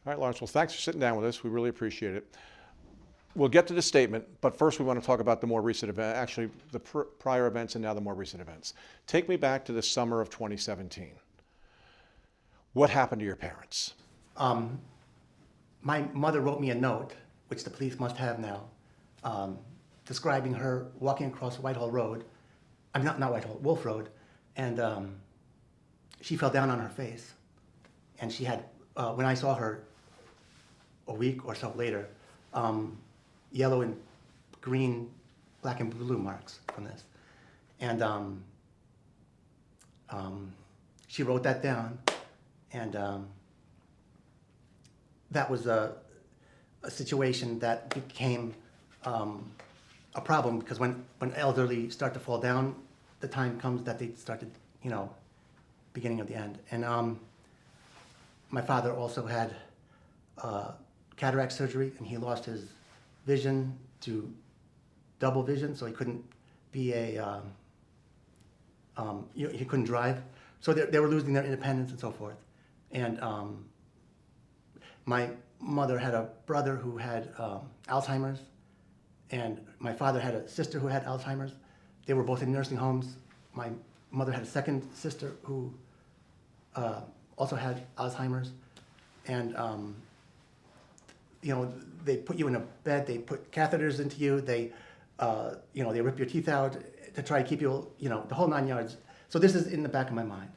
All right, Lawrence, well, thanks for sitting down with us. We really appreciate it. We'll get to the statement, but first we want to talk about the more recent event, actually the prior events and now the more recent events. Take me back to the summer of 2017. What happened to your parents? My mother wrote me a note, which the police must have now, describing her walking across Whitehall Road, not Whitehall, Wolf Road, and she fell down on her face. And she had, when I saw her a week or so later, yellow and green, black and blue marks from this. And she wrote that down, and that was a situation that became a problem, because when elderly start to fall down, the time comes that they start to, beginning of the end. And my father also had cataract surgery, and he lost his vision to double vision, so he couldn't be he couldn't drive. So they were losing their independence and so forth. And my mother had a brother who had Alzheimer's, and my father had a sister who had Alzheimer's. They were both in nursing homes. My mother had a second sister who also had Alzheimer's. And they put you in a bed, they put catheters into you, they rip your teeth out to try to keep you, the whole 9 yards. So this is in the back of my mind.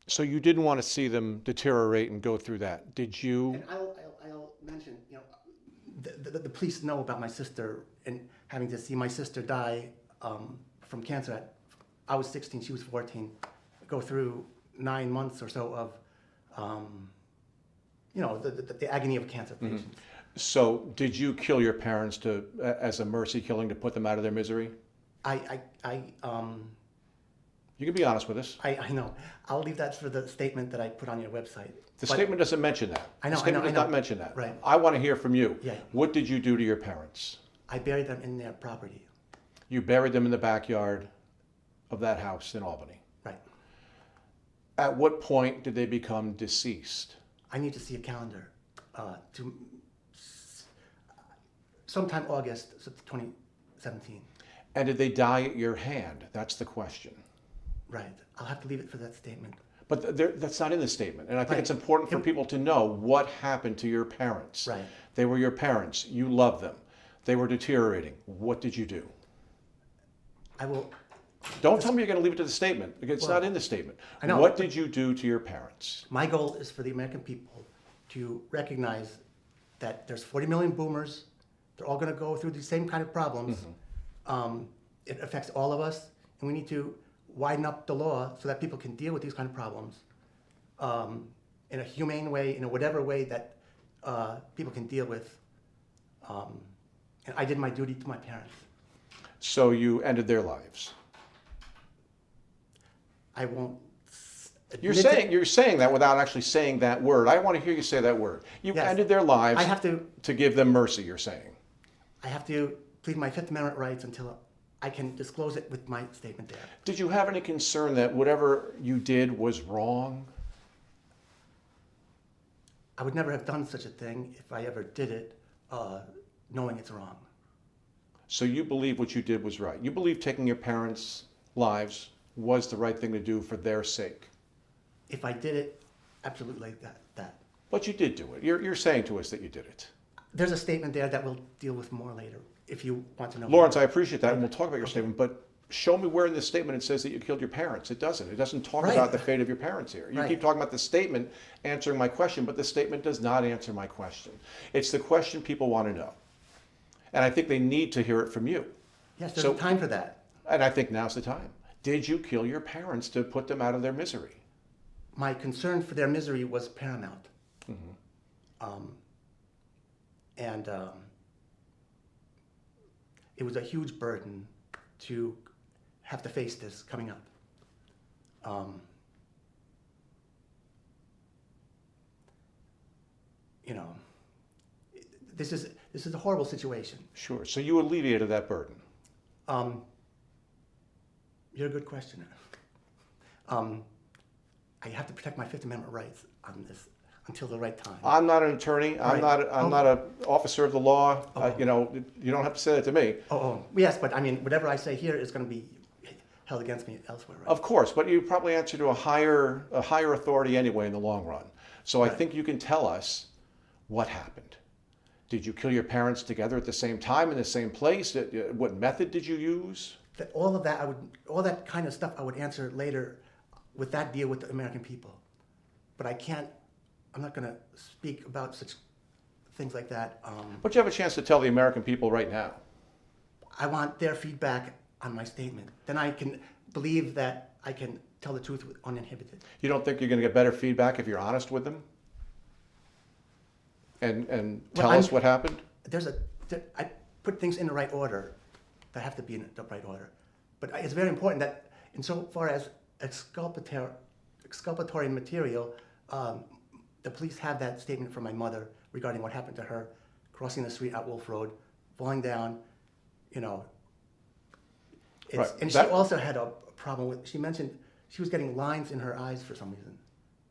So you didn't want to see them deteriorate and go through that, did you? And I'll mention, the police know about my sister, and having to see my sister die from cancer. I was 16, she was 14, go through 9 months or so of the agony of cancer patients. Mm-hmm. So did you kill your parents as a mercy killing to put them out of their misery? You can be honest with us. I know. I'll leave that for the statement that I put on your website. The statement doesn't mention that. I know. The statement does not mention that. Right. I want to hear from you. Yeah. What did you do to your parents? I buried them in their property. You buried them in the backyard of that house in Albany. Right. At what point did they become deceased? I need to see a calendar. Sometime August 2017. And did they die at your hand? That's the question. Right. I'll have to leave it for that statement. But that's not in the statement. And I think it's important for people to know what happened to your parents. Right. They were your parents. You loved them. They were deteriorating. What did you do? I will... Don't tell me you're going to leave it to the statement, because it's not in the statement. I know. What did you do to your parents? My goal is for the American people to recognize that there's 40 million boomers. They're all going to go through the same kind of problems. Mm-hmm. It affects all of us, and we need to widen up the law so that people can deal with these kind of problems in a humane way, in a whatever way that people can deal with. And I did my duty to my parents. So you ended their lives? I won't. You're saying that without actually saying that word. I want to hear you say that word. You ended their lives. I have to give them mercy. You're saying. I have to plead my Fifth Amendment rights until I can disclose it with my statement there. Did you have any concern that whatever you did was wrong? I would never have done such a thing if I ever did it, knowing it's wrong. So you believe what you did was right. You believe taking your parents' lives was the right thing to do for their sake. If I did it, absolutely that. But you did do it. You're saying to us that you did it. There's a statement there that we'll deal with more later, if you want to know. Lawrence, I appreciate that, and we'll talk about your statement, but show me where in this statement it says that you killed your parents. It doesn't. It doesn't talk about the fate of your parents here. You keep talking about the statement answering my question, but the statement does not answer my question. It's the question people want to know. And I think they need to hear it from you. Yes, there's time for that. And I think now's the time. Did you kill your parents to put them out of their misery? My concern for their misery was paramount. Mm-hmm. It was a huge burden to have to face this coming up. This is a horrible situation. Sure. So you alleviated that burden. You're a good questioner. I have to protect my Fifth Amendment rights on this. until the right time. I'm not an attorney. I'm Right. not an officer of the law. Oh. You know, you don't have to say that to me. Yes, but I mean, whatever I say here is going to be held against me elsewhere, right? Of course, but you probably answer to a higher authority anyway in the long run. So I think you can tell us what happened. Did you kill your parents together at the same time in the same place? What method did you use? All of that, all that kind of stuff I would answer later with that deal with the American people. But I'm not going to speak about such things like that. But you have a chance to tell the American people right now. I want their feedback on my statement. Then I can believe that I can tell the truth uninhibited. You don't think you're going to get better feedback if you're honest with them? And tell us what happened? I put things in the right order. They have to be in the right order. But it's very important that insofar as exculpatory material, the police have that statement from my mother regarding what happened to her, crossing the street at Wolf Road, falling down, you know. Right. And she also had a problem with, she mentioned she was getting lines in her eyes for some reason.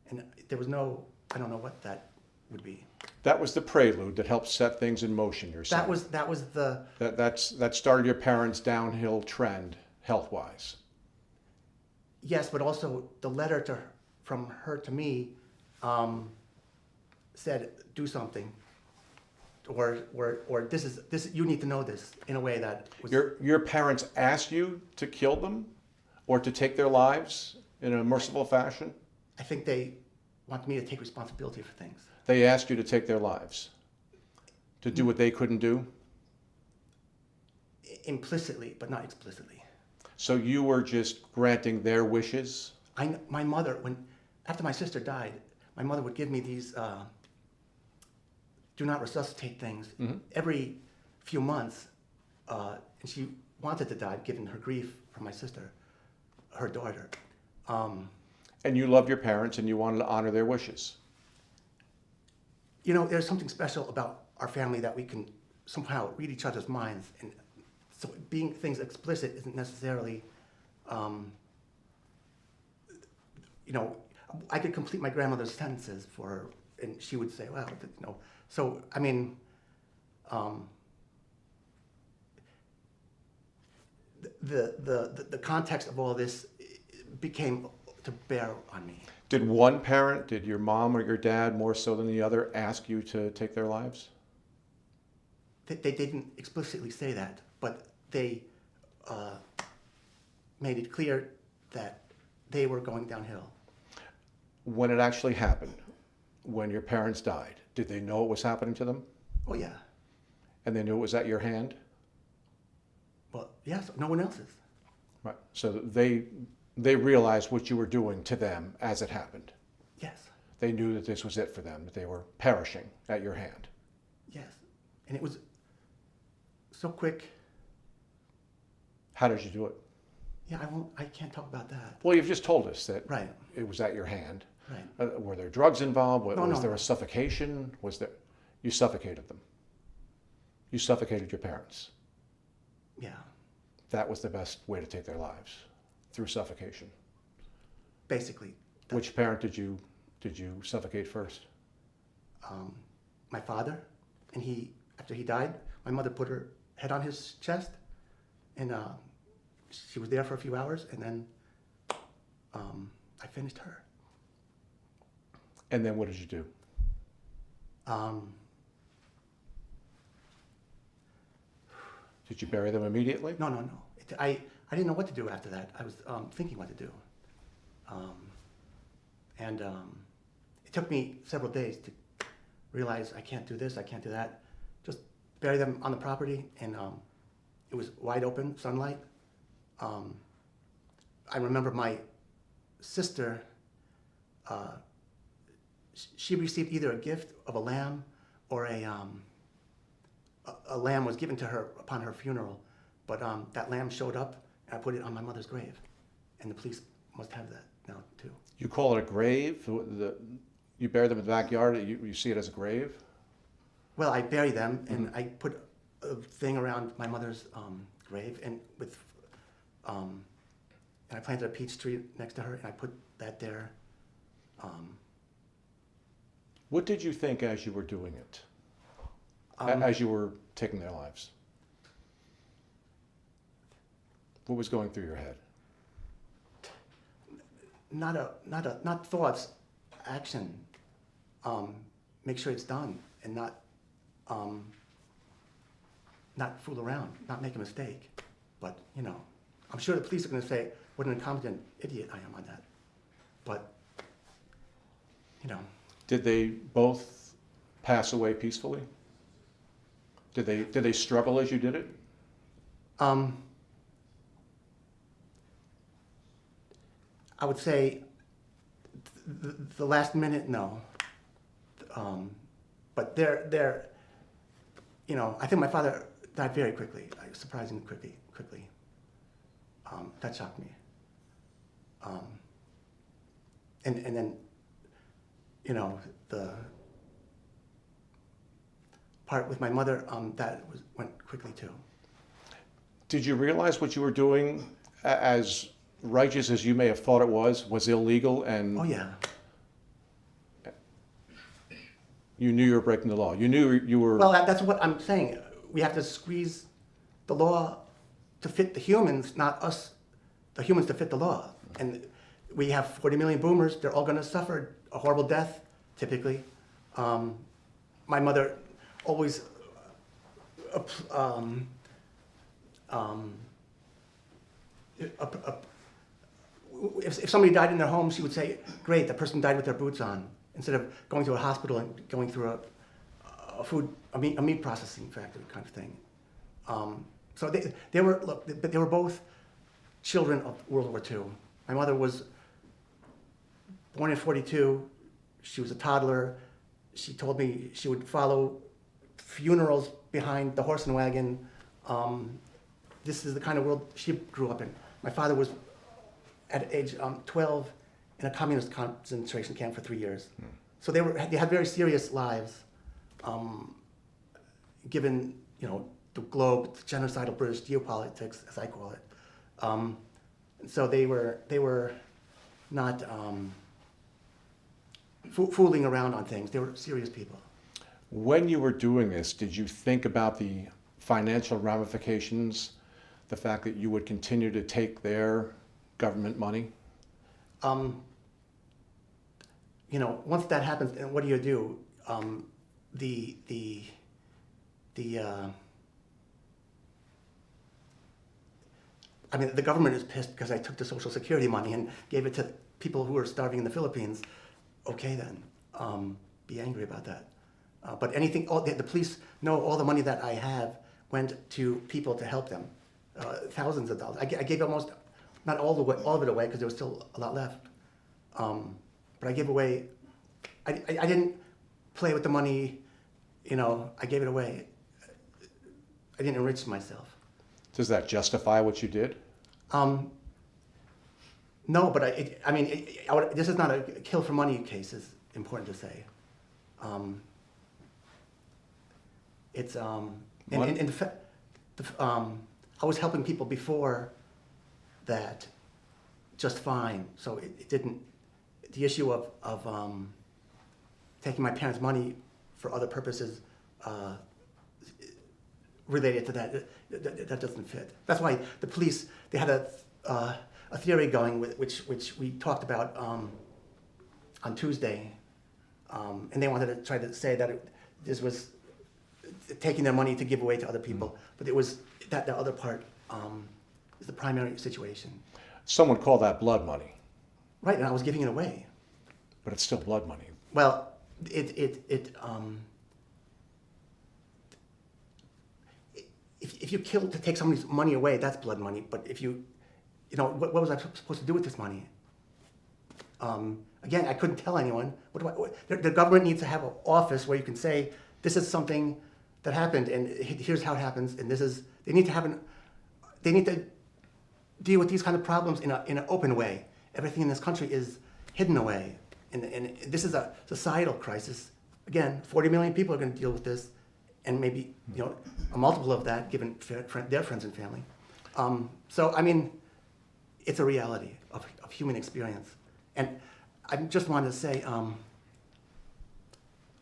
And there was no, I don't know what that would be. That was the prelude that helped set things in motion, you're saying. That was the... That started your parents' downhill trend, health-wise. Yes, but also the letter from her to me said, do something. Or this you need to know this in a way that was... Your parents asked you to kill them or to take their lives in a merciful fashion? I think they want me to take responsibility for things. They asked you to take their lives, to do what they couldn't do? Implicitly, but not explicitly. So you were just granting their wishes? My mother, after my sister died, my mother would give me these do not resuscitate things every few months, and she wanted to die given her grief for my sister, her daughter. And you loved your parents and you wanted to honor their wishes? You know, there's something special about our family that we can somehow read each other's minds, and so being things explicit isn't necessarily, you know, I could complete my grandmother's sentences for her, and she would say, "Wow, you know." So I mean, the context of all this became to bear on me. Did one parent, did your mom or your dad more so than the other, ask you to take their lives? They didn't explicitly say that, but they made it clear that they were going downhill. When it actually happened, when your parents died, did they know it was happening to them? Oh yeah. And they knew it was at your hand? Well, yes, no one else's. Right. So they realized what you were doing to them as it happened. Yes. They knew that this was it for them, that they were perishing at your hand. Yes. And it was so quick. How did you do it? Yeah, I can't talk about that. Well, you've just told us that Right. it was at your hand. Right. Were there drugs involved? Was there no. a suffocation? You suffocated them? You suffocated your parents? Yeah. That was the best way to take their lives, through suffocation. Basically. Which parent did you suffocate first? My father, and after he died, my mother put her head on his chest, and she was there for a few hours, and then I finished her. And then what did you do? Did you bury them immediately? No. I didn't know what to do after that. I was thinking what to do. It took me several days to realize I can't do this, I can't do that. Just bury them on the property, and it was wide open, sunlight. I remember my sister, she received either a gift of a lamb or a lamb was given to her upon her funeral, but that lamb showed up, and I put it on my mother's grave, and the police must have that now too. You call it a grave? You bury them in the backyard, you see it as a grave? Well, I bury them, and I put a thing around my mother's grave, and and I planted a peach tree next to her, and I put that there. What did you think as you were doing it? As you were taking their lives? What was going through your head? Not thoughts, action. Make sure it's done, and not fool around, not make a mistake. But I'm sure the police are going to say what an incompetent idiot I am on that. But Did they both pass away peacefully? Did they struggle as you did it? I would say the last minute, no. But they're I think my father died very quickly, surprisingly quickly. That shocked me. And then, the part with my mother, went quickly too. Did you realize what you were doing, as righteous as you may have thought it was illegal, and Oh yeah. you knew you were breaking the law? You knew you were... Well, that's what I'm saying. We have to squeeze the law to fit the humans, not us, the humans to fit the law. And we have 40 million boomers. They're all going to suffer a horrible death, typically. My mother always if somebody died in their home, she would say, great, the person died with their boots on, instead of going to a hospital and going through a meat processing factory kind of thing. So they were both children of World War II. My mother was born in 42. She was a toddler. She told me she would follow funerals behind the horse and wagon. This is the kind of world she grew up in. My father was at age 12 in a communist concentration camp for 3 years. So they had very serious lives, given the globe, the genocidal British geopolitics, as I call it. So they were not fooling around on things. They were serious people. When you were doing this, did you think about the financial ramifications, the fact that you would continue to take their government money? Once that happens, and what do? The government is pissed because I took the Social Security money and gave it to people who were starving in the Philippines. Okay then, be angry about that. But the police know all the money that I have went to people to help them, thousands of dollars. I gave almost, not all of it away because there was still a lot left. But I gave away, I didn't play with the money, I gave it away. I didn't enrich myself. Does that justify what you did? No, but this is not a kill for money case, is important to say. It's I was helping people before that just fine, so it didn't. The issue of taking my parents' money for other purposes related to that doesn't fit. That's why the police, they had a theory going which we talked about on Tuesday, and they wanted to try to say that this was taking their money to give away to other people, but it was that the other part is the primary situation. Someone called that blood money. Right, and I was giving it away. But it's still blood money. Well, if you kill to take somebody's money away, that's blood money. But if what was I supposed to do with this money? Again, I couldn't tell anyone. The government needs to have an office where you can say, this is something that happened, and here's how it happens, and they need to deal with these kind of problems in an open way. Everything in this country is hidden away, and this is a societal crisis. Again, 40 million people are going to deal with this, and maybe a multiple of that given their friends and family. So it's a reality of human experience, and I just wanted to say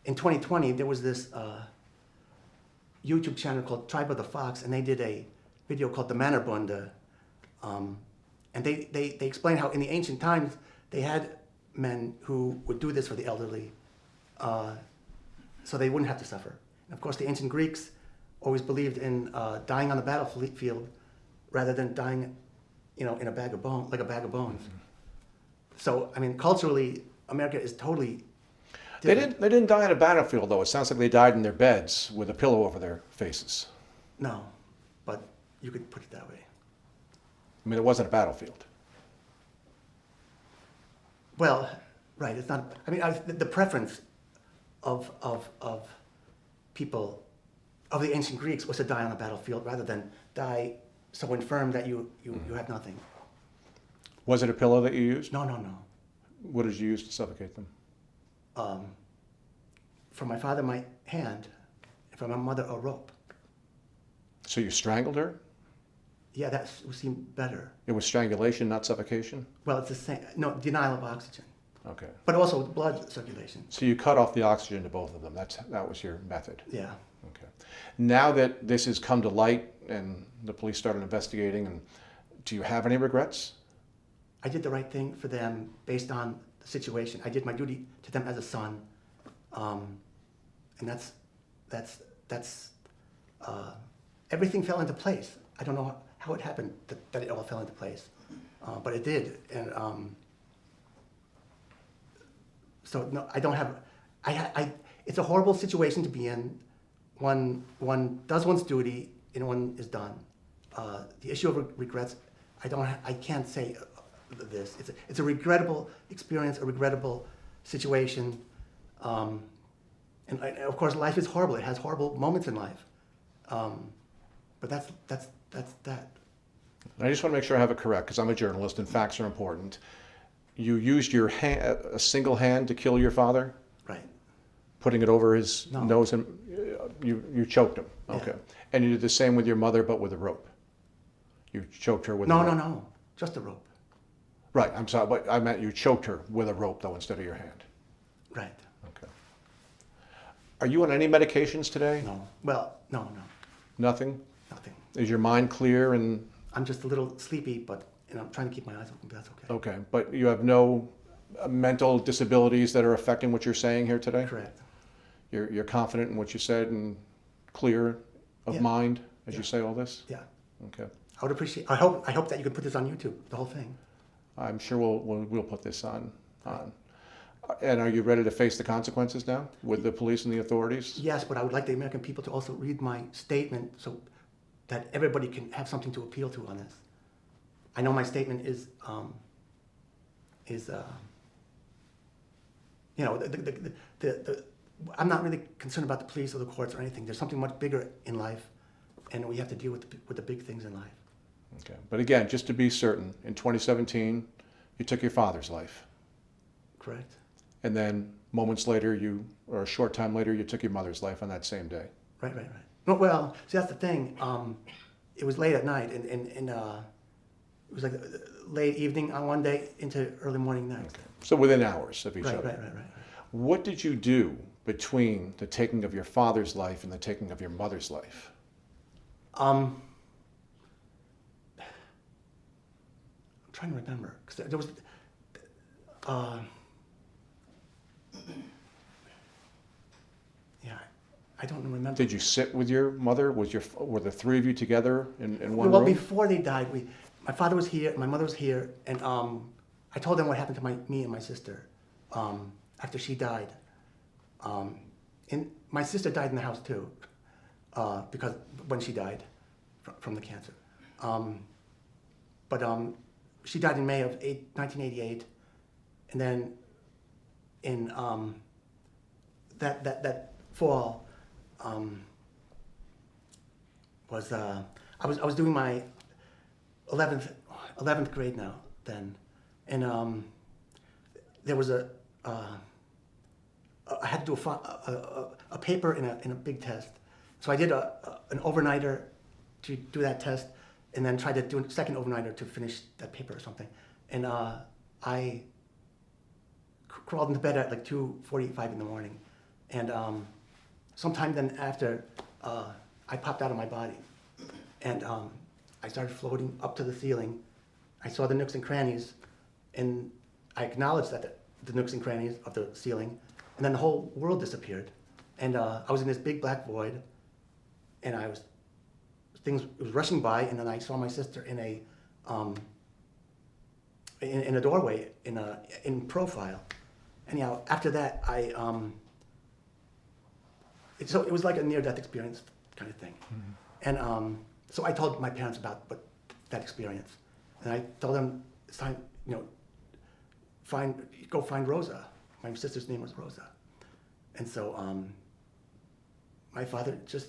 in 2020, there was this YouTube channel called Tribe of the Fox, and they did a video called The Mannerbunde. And they explained how in the ancient times, they had men who would do this for the elderly, so they wouldn't have to suffer. And of course, the ancient Greeks always believed in dying on the battlefield rather than dying, in a bag of bones, like a bag of bones. Mm-hmm. So, I mean, culturally, America is totally different. They didn't die on a battlefield, though. It sounds like they died in their beds with a pillow over their faces. No, but you could put it that way. I mean, it wasn't a battlefield. Well, right. It's not. I mean, the preference of people of the ancient Greeks was to die on a battlefield rather than die so infirm that you have nothing. Was it a pillow that you used? No. What did you use to suffocate them? For my father, my hand. And for my mother, a rope. So you strangled her? Yeah, that would seem better. It was strangulation, not suffocation? Well, it's the same. No, denial of oxygen. Okay. But also blood circulation. So you cut off the oxygen to both of them. That was your method? Yeah. Okay. Now that this has come to light and the police started investigating, and do you have any regrets? I did the right thing for them based on the situation. I did my duty to them as a son. And that's everything fell into place. I don't know how it happened that it all fell into place, but it did. And so no, I don't have. It's a horrible situation to be in. One does one's duty and one is done. The issue of regrets, I can't say this. It's a regrettable experience, a regrettable situation. And of course, life is horrible. It has horrible moments in life. But that's that. I just want to make sure I have it correct, because I'm a journalist and facts are important. You used your a single hand to kill your father? Right. Putting it over his No. nose, and you choked him? Okay. Yeah. And you did the same with your mother, but with a rope? You choked her with a rope? No. Just a rope. Right, I'm sorry, but I meant you choked her with a rope, though, instead of your hand. Right. Okay. Are you on any medications today? No. Well, no. Nothing? Nothing. Is your mind clear and... I'm just a little sleepy, but I'm trying to keep my eyes open, but that's okay. Okay, but you have no mental disabilities that are affecting what you're saying here today? Correct. You're confident in what you said and clear of Yeah. mind as Yeah. you say all this? Yeah. Okay. I would appreciate. I hope that you could put this on YouTube, the whole thing. I'm sure we'll put this on. And are you ready to face the consequences now with the police and the authorities? Yes, but I would like the American people to also read my statement so that everybody can have something to appeal to on this. I know my statement is I'm not really concerned about the police or the courts or anything. There's something much bigger in life, and we have to deal with the big things in life. Okay. But again, just to be certain, in 2017, you took your father's life. Correct. And then moments later, or a short time later, you took your mother's life on that same day. Right. No, well, see, that's the thing. It was late at night, and it was like late evening on one day into early morning next. Okay. So within hours of each other. Right. What did you do between the taking of your father's life and the taking of your mother's life? I'm trying to remember, because there was, yeah, I don't remember. Did you sit with your mother? Were the three of you together in one Well, room? before they died, my father was here, my mother was here, and I told them what happened to me and my sister after she died. And my sister died in the house too, because when she died from the cancer. But she died in May of 1988, and then in that fall I was doing my 11th grade now then, and there was I had to do a paper in a big test, so I did an overnighter to do that test, and then tried to do a second overnighter to finish that paper or something, and I crawled into bed at like 2:45 in the morning, And sometime then after, I popped out of my body. And I started floating up to the ceiling. I saw the nooks and crannies, and I acknowledged that the nooks and crannies of the ceiling, and then the whole world disappeared. And I was in this big black void, and it was rushing by, and then I saw my sister in a doorway in profile. Anyhow, after that, so it was like a near-death experience kind of thing. Mm-hmm. And so I told my parents about that experience, and I told them it's time, go find Rosa. My sister's name was Rosa, and so my father just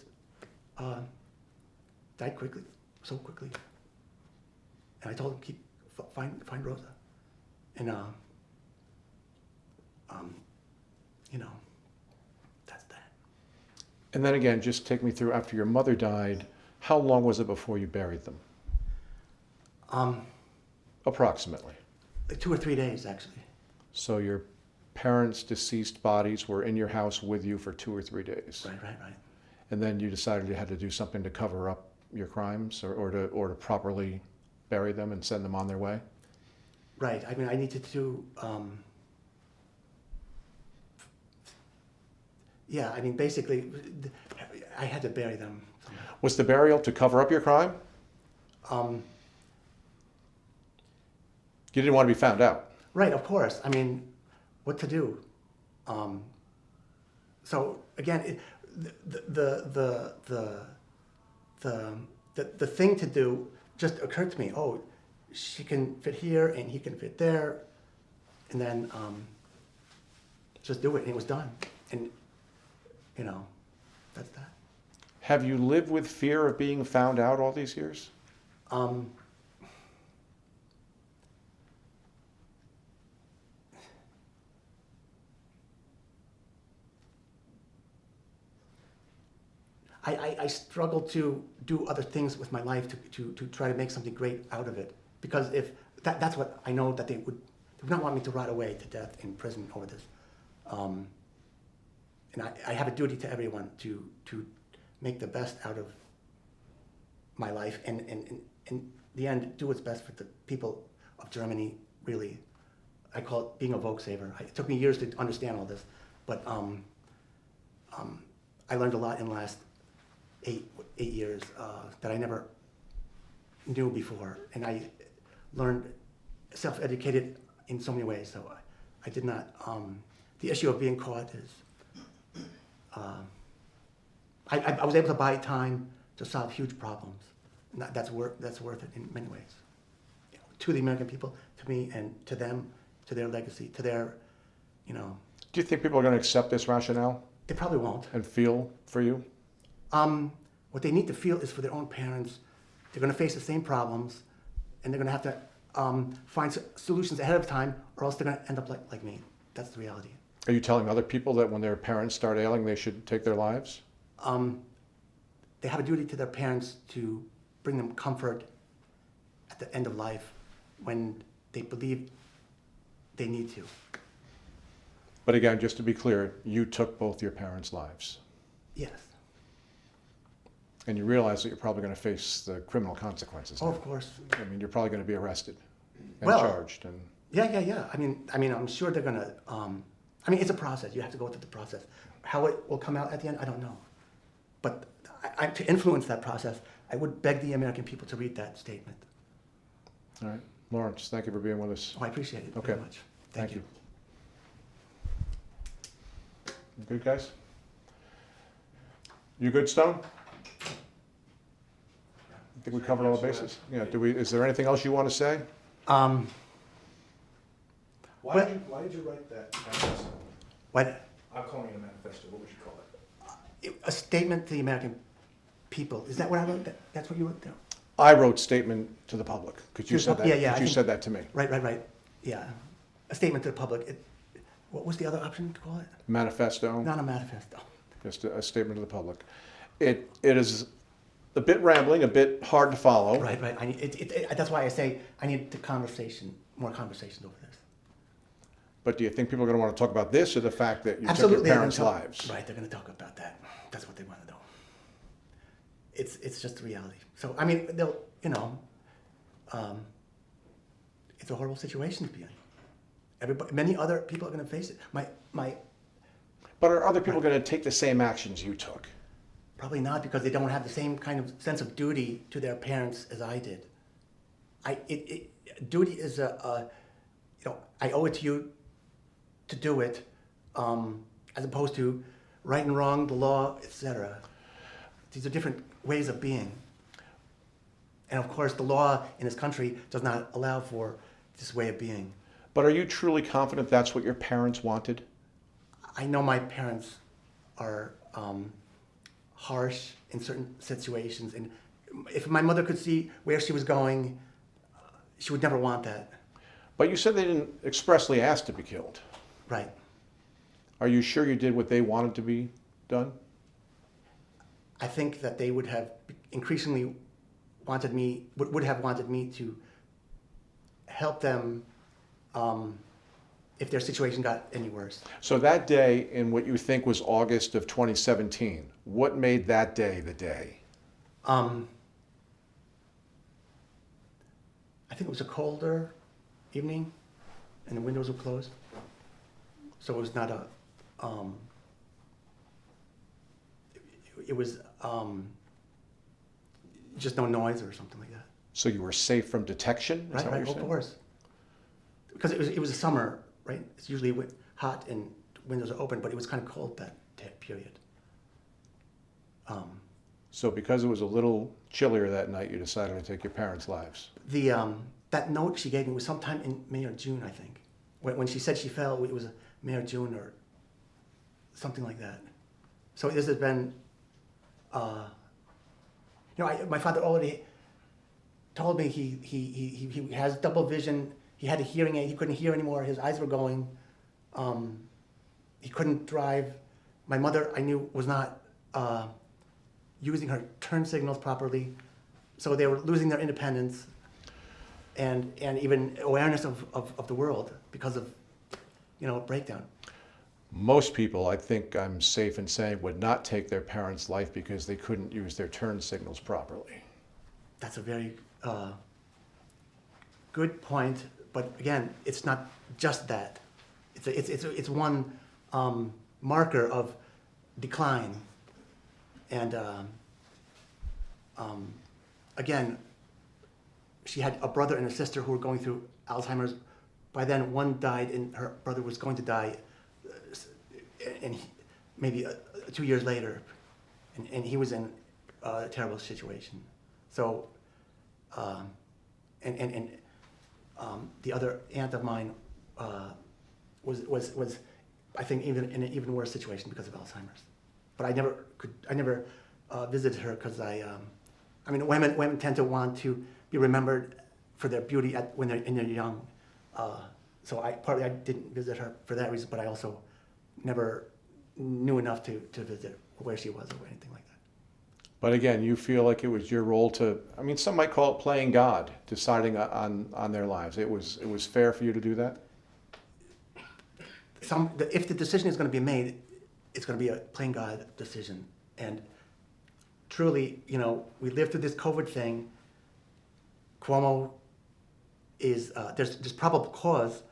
died so quickly. And I told him find Rosa, and that's that. And then again, just take me through, after your mother died, how long was it before you buried them? Approximately. Like 2 or 3 days, actually. So your parents' deceased bodies were in your house with you for 2 or 3 days. Right. And then you decided you had to do something to cover up your crimes, or to properly bury them and send them on their way? Right. I mean, I needed to. Basically, I had to bury them. Was the burial to cover up your crime? You didn't want to be found out. Right, of course. I mean, what to do? So again, the thing to do just occurred to me. Oh, she can fit here and he can fit there, and then just do it. And it was done. And that's that. Have you lived with fear of being found out all these years? I struggle to do other things with my life to try to make something great out of it, because if that's what I know, that they would not want me to rot away to death in prison over this, and I have a duty to everyone to make the best out of my life, and in the end do what's best for the people of Germany. Really, I call it being a Volkssaver. It took me years to understand all this, but I learned a lot in the last 8 years that I never knew before, and I learned, self-educated in so many ways. So I did not. The issue of being caught is. I was able to buy time to solve huge problems, and that's worth it in many ways. To the American people, to me, and to them, to their legacy, to their, Do you think people are going to accept this rationale? They probably won't. And feel for you? What they need to feel is for their own parents. They're going to face the same problems, and they're going to have to find solutions ahead of time, or else they're going to end up like me. That's the reality. Are you telling other people that when their parents start ailing, they should take their lives? They have a duty to their parents to bring them comfort at the end of life when they believe they need to. But again, just to be clear, you took both your parents' lives. Yes. And you realize that you're probably going to face the criminal consequences. Oh, of course. I mean, you're probably going to be arrested and charged. And Yeah. I mean, I'm sure they're going to. It's a process. You have to go through the process. How it will come out at the end, I don't know. But to influence that process, I would beg the American people to read that statement. All right. Lawrence, thank you for being with us. Oh, I appreciate it very much. Thank you. You good, guys? You good, Stone? I think we covered all the bases. Yeah. Is there anything else you want to say? Why did you write that manifesto? What? I'm calling it a manifesto. What would you call it? A statement to the American people. Is that what I wrote? That's what you wrote down? I wrote statement to the public, because you said that. Yeah. You said that to me. Right. Yeah. A statement to the public. What was the other option to call it? Manifesto. Not a manifesto. Just a statement to the public. It is a bit rambling, a bit hard to follow. Right. That's why I say I need more conversations over this. But do you think people are going to want to talk about this or the fact that you Absolutely, took your parents' lives? Right, they're going to talk about that. That's what they want to know. It's just the reality. So I mean, they'll, it's a horrible situation to be in. Many other people are going to face it. But are other people going to take the same actions you took? Probably not, because they don't have the same kind of sense of duty to their parents as I did. Duty is I owe it to you to do it, as opposed to right and wrong, the law, etc. These are different ways of being. And of course, the law in this country does not allow for this way of being. But are you truly confident that's what your parents wanted? I know my parents are harsh in certain situations, and if my mother could see where she was going, she would never want that. But you said they didn't expressly ask to be killed. Right. Are you sure you did what they wanted to be done? I think that they would have increasingly would have wanted me to help them if their situation got any worse. So that day in what you think was August of 2017, what made that day the day? I think it was a colder evening and the windows were closed. So it was not a, it was just no noise or something like that. So you were safe from detection? Is that what you're Of saying? course. Because it was a summer, right? It's usually hot and windows are open, but it was kind of cold that period. So because it was a little chillier that night, you decided to take your parents' lives. That note she gave me was sometime in May or June, I think. When she said she fell, it was May or June or something like that. So this has been, my father already told me he has double vision. He had a hearing aid. He couldn't hear anymore. His eyes were going. He couldn't drive. My mother, I knew, was not using her turn signals properly. So they were losing their independence and even awareness of the world because of, breakdown. Most people, I think I'm safe in saying, would not take their parents' life because they couldn't use their turn signals properly. That's a very good point, but again, it's not just that. It's one marker of decline, and again, she had a brother and a sister who were going through Alzheimer's. By then, one died, and her brother was going to die, and maybe 2 years later, and he was in a terrible situation. So, the other aunt of mine was I think even in an even worse situation because of Alzheimer's. But I never visited her because women tend to want to be remembered for their beauty when they're young. So I didn't visit her for that reason, but I also never knew enough to visit where she was or anything like that. But again, you feel like it was your role to, some might call it playing God, deciding on their lives. It was fair for you to do that? If the decision is going to be made, it's going to be a playing God decision. And truly, we lived through this COVID thing. Cuomo is, there's probable cause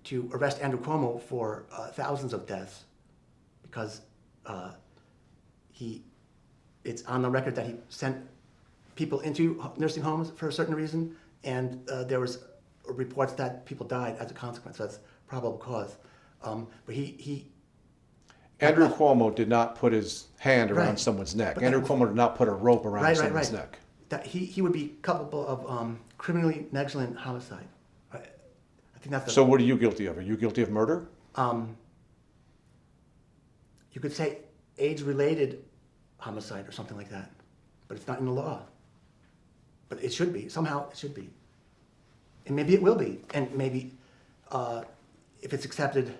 to arrest Andrew Cuomo for thousands of deaths because it's on the record that he sent people into nursing homes for a certain reason, and there was reports that people died as a consequence. So that's probable cause. But Andrew Cuomo did not put his hand around Right. someone's neck. But Andrew Cuomo did not put a rope around someone's neck. That he would be culpable of criminally negligent homicide. I think that's So what are you guilty of? Are you guilty of murder? You could say age-related homicide or something like that, but it's not in the law. But it should be. Somehow it should be. And maybe it will be. And maybe if it's accepted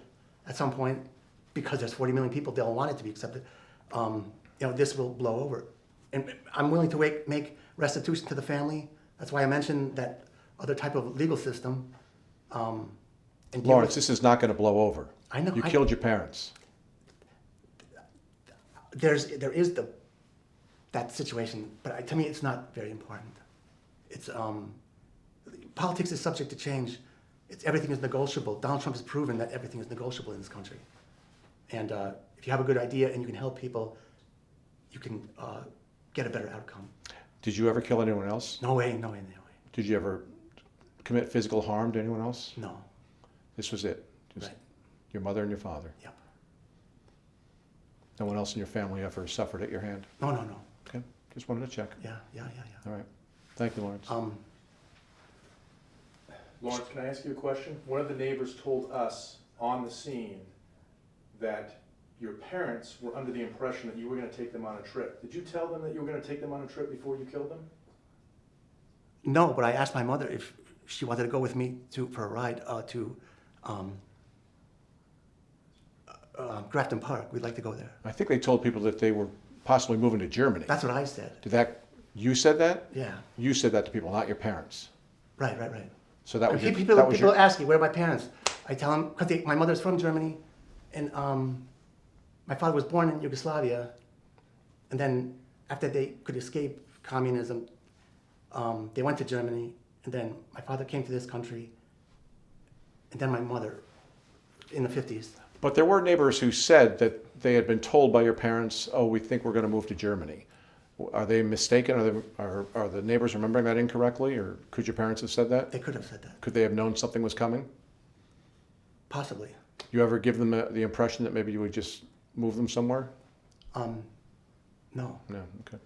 at some point, because there's 40 million people, they'll want it to be accepted, this will blow over. And I'm willing to make restitution to the family. That's why I mentioned that other type of legal system. and deal Lawrence, with- this is not going to blow over. I know. You killed your parents. there is that situation, but to me, it's not very important. It's politics is subject to change. Everything is negotiable. Donald Trump has proven that everything is negotiable in this country. And if you have a good idea and you can help people, you can get a better outcome. Did you ever kill anyone else? No way, no way, no way. Did you ever commit physical harm to anyone else? No. This was it? Just Right. your mother and your father? Yep. No one else in your family ever suffered at your hand? No, no, no. Okay, just wanted to check. Yeah. All right. Thank you, Lawrence. Lawrence, can I ask you a question? One of the neighbors told us on the scene that your parents were under the impression that you were gonna take them on a trip. Did you tell them that you were gonna take them on a trip before you killed them? No, but I asked my mother if she wanted to go with me for a ride to Grafton Park. We'd like to go there. I think they told people that they were possibly moving to Germany. That's what I said. You said that? Yeah. You said that to people, not your parents. Right. So that was your, People, that was people your, ask me, where are my parents? I tell them, because my mother's from Germany, and my father was born in Yugoslavia, and then after they could escape communism, they went to Germany, and then my father came to this country, and then my mother in the 50s. But there were neighbors who said that they had been told by your parents, oh, we think we're going to move to Germany. Are they mistaken? Are the neighbors remembering that incorrectly? Or could your parents have said that? They could have said that. Could they have known something was coming? Possibly. You ever give them the impression that maybe you would just move them somewhere? No. No, okay.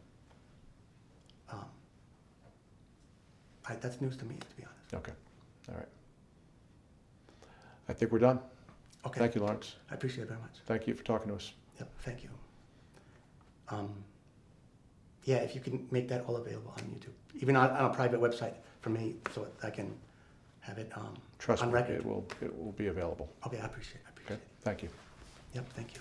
That's news to me, to be honest. Okay, all right. I think we're done. Okay. Thank you, Lawrence. I appreciate it very much. Thank you for talking to us. Yep, thank you. Yeah, if you can make that all available on YouTube, even on a private website for me, so I can have it Trust on me, record. it will be available. Okay, I appreciate Okay, it. thank you. Yep, thank you.